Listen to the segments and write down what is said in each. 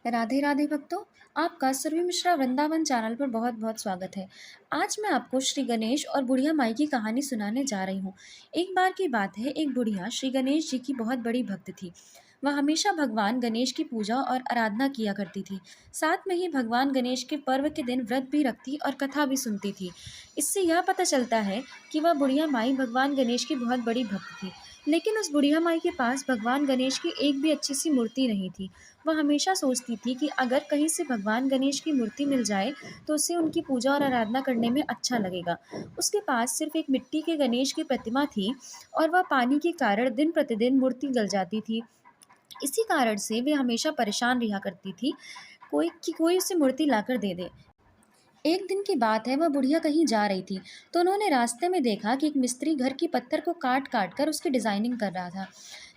राधे राधे भक्तों। आपका सुरभि मिश्रा वृंदावन चैनल पर बहुत बहुत स्वागत है। आज मैं आपको श्री गणेश और बुढ़िया माई की कहानी सुनाने जा रही हूँ। एक बार की बात है, एक बुढ़िया श्री गणेश जी की बहुत बड़ी भक्त थी। वह हमेशा भगवान गणेश की पूजा और आराधना किया करती थी। साथ में ही भगवान गणेश के पर्व के दिन व्रत भी रखती और कथा भी सुनती थी। इससे यह पता चलता है कि वह बुढ़िया माई भगवान गणेश की बहुत बड़ी भक्त थी। लेकिन उस बुढ़िया माई के पास भगवान गणेश की एक भी अच्छी सी मूर्ति नहीं थी। वह हमेशा सोचती थी कि अगर कहीं से भगवान गणेश की मूर्ति मिल जाए तो उसे उनकी पूजा और आराधना करने में अच्छा लगेगा। उसके पास सिर्फ एक मिट्टी के गणेश की प्रतिमा थी और वह पानी के कारण दिन प्रतिदिन मूर्ति गल जाती थी। इसी कारण से वे हमेशा परेशान रहा करती थी कोई उसे मूर्ति लाकर दे दे। एक दिन की बात है, वह बुढ़िया कहीं जा रही थी तो उन्होंने रास्ते में देखा कि एक मिस्त्री घर की पत्थर को काट काट कर उसकी डिजाइनिंग कर रहा था।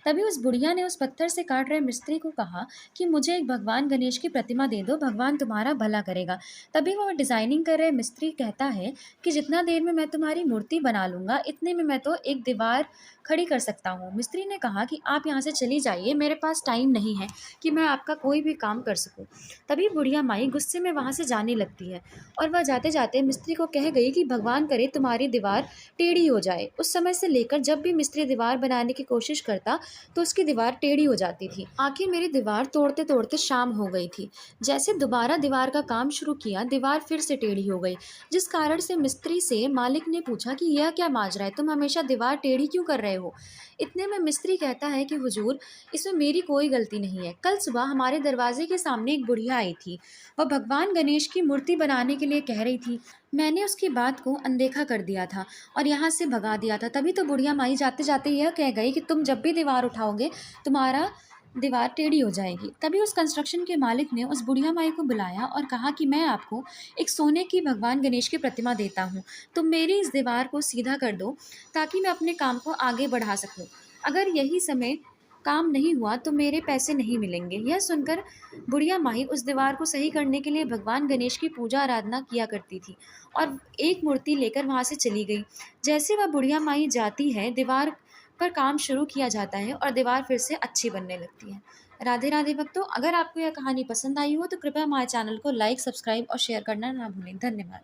तभी उस बुढ़िया ने उस पत्थर से काट रहे मिस्त्री को कहा कि मुझे एक भगवान गणेश की प्रतिमा दे दो, भगवान तुम्हारा भला करेगा। तभी वह डिजाइनिंग कर रहे मिस्त्री कहता है कि जितना देर में मैं तुम्हारी मूर्ति बना लूंगा इतने में मैं तो एक दीवार खड़ी कर सकता हूँ। मिस्त्री ने कहा कि आप यहाँ से चली जाइए, मेरे पास टाइम नहीं है कि मैं आपका कोई भी काम कर सकूँ। तभी बुढ़िया माई गुस्से में वहां से जाने लगती है और वह जाते जाते मिस्त्री को कह गई कि भगवान करे तुम्हारी दीवार टेढ़ी हो जाए। उस समय से लेकर जब भी मिस्त्री दीवार बनाने की कोशिश करता तो उसकी दीवार टेढ़ी हो जाती थी। आखिर मेरी दीवार तोड़ते तोड़ते शाम हो गई थी। जैसे दोबारा दीवार का काम शुरू किया, दीवार फिर से टेढ़ी हो गई। जिस कारण से मिस्त्री से मालिक ने पूछा कि यह क्या माजरा है, तुम हमेशा दीवार टेढ़ी क्यों कर रहे हो। इतने में मिस्त्री कहता है कि हुजूर, इसमें मेरी कोई गलती नहीं है। कल सुबह हमारे दरवाजे के सामने एक बुढ़िया आई थी। वह भगवान गणेश की मूर्ति बनाने के लिए कह रही थी। मैंने उसकी बात को अनदेखा कर दिया था और यहाँ से भगा दिया था। तभी तो बुढ़िया माई जाते जाते यह कह गई कि तुम जब भी दीवार उठाओगे तुम्हारा दीवार टेढ़ी हो जाएगी। तभी उस कंस्ट्रक्शन के मालिक ने उस बुढ़िया माई को बुलाया और कहा कि मैं आपको एक सोने की भगवान गणेश की प्रतिमा देता हूँ, तुम मेरी इस दीवार को सीधा कर दो ताकि मैं अपने काम को आगे बढ़ा सकूँ। अगर यही समय काम नहीं हुआ तो मेरे पैसे नहीं मिलेंगे। यह सुनकर बुढ़िया माई उस दीवार को सही करने के लिए भगवान गणेश की पूजा आराधना किया करती थी और एक मूर्ति लेकर वहां से चली गई। जैसे वह बुढ़िया माई जाती है, दीवार पर काम शुरू किया जाता है और दीवार फिर से अच्छी बनने लगती है। राधे राधे भक्तों, अगर आपको यह कहानी पसंद आई हो तो कृपया हमारे चैनल को लाइक, सब्सक्राइब और शेयर करना ना भूलें। धन्यवाद।